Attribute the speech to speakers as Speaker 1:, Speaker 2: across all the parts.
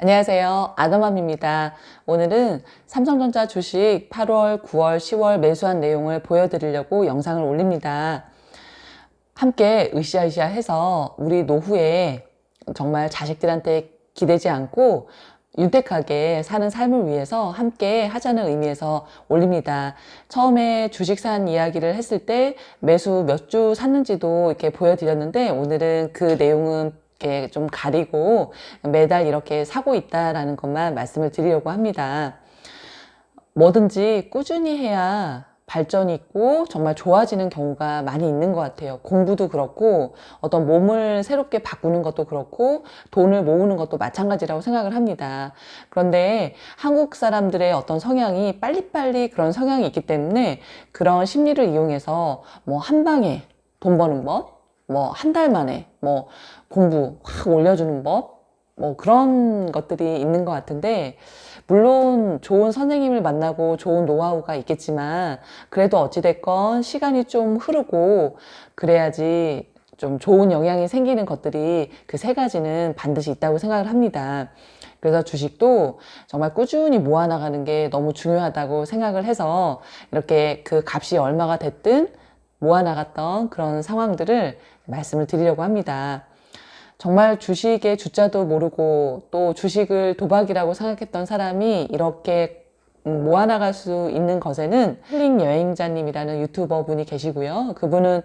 Speaker 1: 안녕하세요. 아더맘입니다. 오늘은 삼성전자 주식 8월, 9월, 10월 매수한 내용을 보여드리려고 영상을 올립니다. 함께 으쌰으쌰 해서 우리 노후에 정말 자식들한테 기대지 않고 윤택하게 사는 삶을 위해서 함께 하자는 의미에서 올립니다. 처음에 주식 산 이야기를 했을 때 매수 몇 주 샀는지도 이렇게 보여드렸는데, 오늘은 그 내용은 이렇게 좀 가리고 매달 이렇게 사고 있다라는 것만 말씀을 드리려고 합니다. 뭐든지 꾸준히 해야 발전이 있고 정말 좋아지는 경우가 많이 있는 것 같아요. 공부도 그렇고 어떤 몸을 새롭게 바꾸는 것도 그렇고 돈을 모으는 것도 마찬가지라고 생각을 합니다. 그런데 한국 사람들의 어떤 성향이 빨리빨리 그런 성향이 있기 때문에 그런 심리를 이용해서 뭐 한 방에 돈 버는 법, 뭐 한 달 만에 뭐 공부 확 올려주는 법, 뭐 그런 것들이 있는 것 같은데, 물론 좋은 선생님을 만나고 좋은 노하우가 있겠지만 그래도 어찌됐건 시간이 좀 흐르고 그래야지 좀 좋은 영향이 생기는 것들이 그 세 가지는 반드시 있다고 생각을 합니다. 그래서 주식도 정말 꾸준히 모아나가는 게 너무 중요하다고 생각을 해서 이렇게 그 값이 얼마가 됐든 모아나갔던 그런 상황들을 말씀을 드리려고 합니다. 정말 주식의 주자도 모르고 또 주식을 도박이라고 생각했던 사람이 이렇게 모아나갈 수 있는 것에는 힐링 여행자님이라는 유튜버 분이 계시고요. 그분은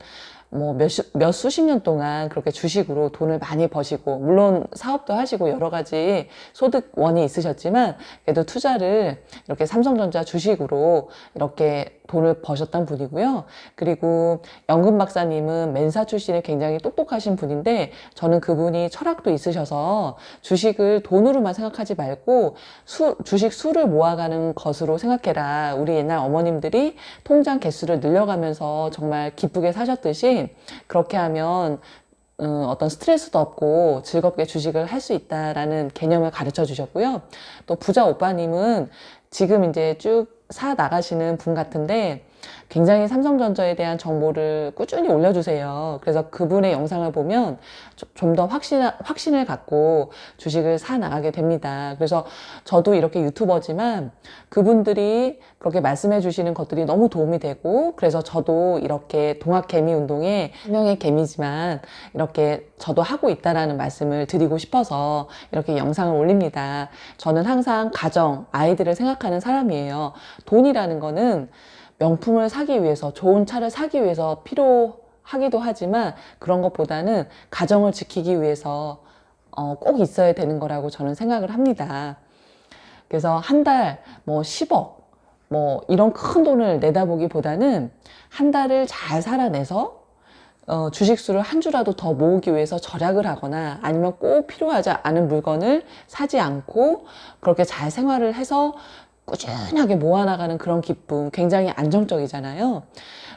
Speaker 1: 뭐 몇 수십 년 동안 그렇게 주식으로 돈을 많이 버시고, 물론 사업도 하시고 여러 가지 소득원이 있으셨지만 그래도 투자를 이렇게 삼성전자 주식으로 이렇게 돈을 버셨던 분이고요. 그리고 연금 박사님은 멘사 출신의 굉장히 똑똑하신 분인데, 저는 그분이 철학도 있으셔서 주식을 돈으로만 생각하지 말고 주식 수를 모아가는 것으로 생각해라. 우리 옛날 어머님들이 통장 개수를 늘려가면서 정말 기쁘게 사셨듯이 그렇게 하면 어떤 스트레스도 없고 즐겁게 주식을 할 수 있다라는 개념을 가르쳐 주셨고요. 또 부자 오빠님은 지금 이제 쭉 사 나가시는 분 같은데 굉장히 삼성전자에 대한 정보를 꾸준히 올려주세요. 그래서 그분의 영상을 보면 좀 더 확신을 갖고 주식을 사 나가게 됩니다. 그래서 저도 이렇게 유튜버지만 그분들이 그렇게 말씀해 주시는 것들이 너무 도움이 되고, 그래서 저도 이렇게 동학개미 운동에 한 명의 개미지만 이렇게 저도 하고 있다라는 말씀을 드리고 싶어서 이렇게 영상을 올립니다. 저는 항상 가정, 아이들을 생각하는 사람이에요. 돈이라는 거는 명품을 사기 위해서, 좋은 차를 사기 위해서 필요하기도 하지만 그런 것보다는 가정을 지키기 위해서 꼭 있어야 되는 거라고 저는 생각을 합니다. 그래서 한 달 뭐 10억 뭐 이런 큰 돈을 내다보기보다는 한 달을 잘 살아내서 주식수를 한 주라도 더 모으기 위해서 절약을 하거나 아니면 꼭 필요하지 않은 물건을 사지 않고 그렇게 잘 생활을 해서 꾸준하게 모아나가는 그런 기쁨, 굉장히 안정적이잖아요.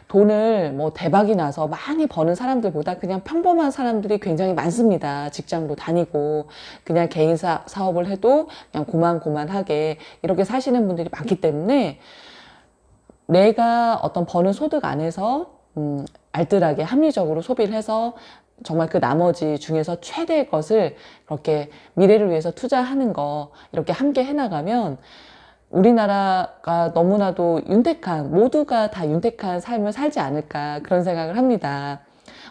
Speaker 1: 돈을 뭐 대박이 나서 많이 버는 사람들보다 그냥 평범한 사람들이 굉장히 많습니다. 직장도 다니고 그냥 개인 사업을 해도 그냥 고만고만하게 이렇게 사시는 분들이 많기 때문에 내가 어떤 버는 소득 안에서 알뜰하게 합리적으로 소비를 해서 정말 그 나머지 중에서 최대의 것을 그렇게 미래를 위해서 투자하는 거, 이렇게 함께 해나가면 우리나라가 너무나도 모두가 다 윤택한 삶을 살지 않을까, 그런 생각을 합니다.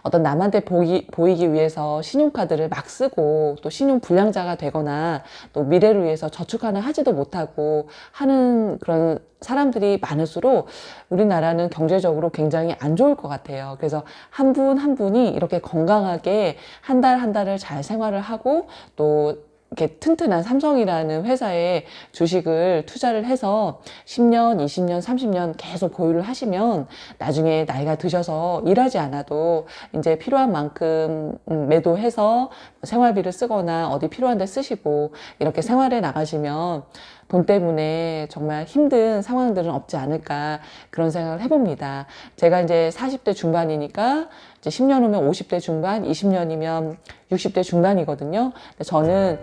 Speaker 1: 어떤 남한테 보이기 위해서 신용카드를 막 쓰고 또 신용 불량자가 되거나 또 미래를 위해서 저축 하지도 못하고 하는 그런 사람들이 많을수록 우리나라는 경제적으로 굉장히 안 좋을 것 같아요. 그래서 한 분 한 분이 이렇게 건강하게 한 달 한 달을 잘 생활을 하고 또 이렇게 튼튼한 삼성이라는 회사에 주식을 투자를 해서 10년, 20년, 30년 계속 보유를 하시면 나중에 나이가 드셔서 일하지 않아도 이제 필요한 만큼 매도해서 생활비를 쓰거나 어디 필요한 데 쓰시고 이렇게 생활해 나가시면 돈 때문에 정말 힘든 상황들은 없지 않을까, 그런 생각을 해봅니다. 제가 이제 40대 중반이니까 이제 10년 후면 50대 중반, 20년이면 60대 중반이거든요. 근데 저는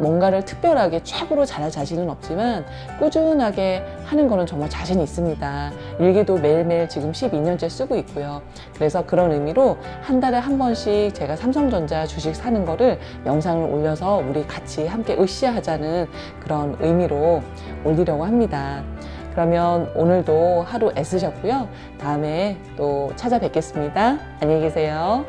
Speaker 1: 뭔가를 특별하게 최고로 잘할 자신은 없지만 꾸준하게 하는 거는 정말 자신 있습니다. 일기도 매일매일 지금 12년째 쓰고 있고요. 그래서 그런 의미로 한 달에 한 번씩 제가 삼성전자 주식 사는 거를 영상을 올려서 우리 같이 함께 으쌰하자는 그런 의미로 올리려고 합니다. 그러면 오늘도 하루 애쓰셨고요. 다음에 또 찾아뵙겠습니다. 안녕히 계세요.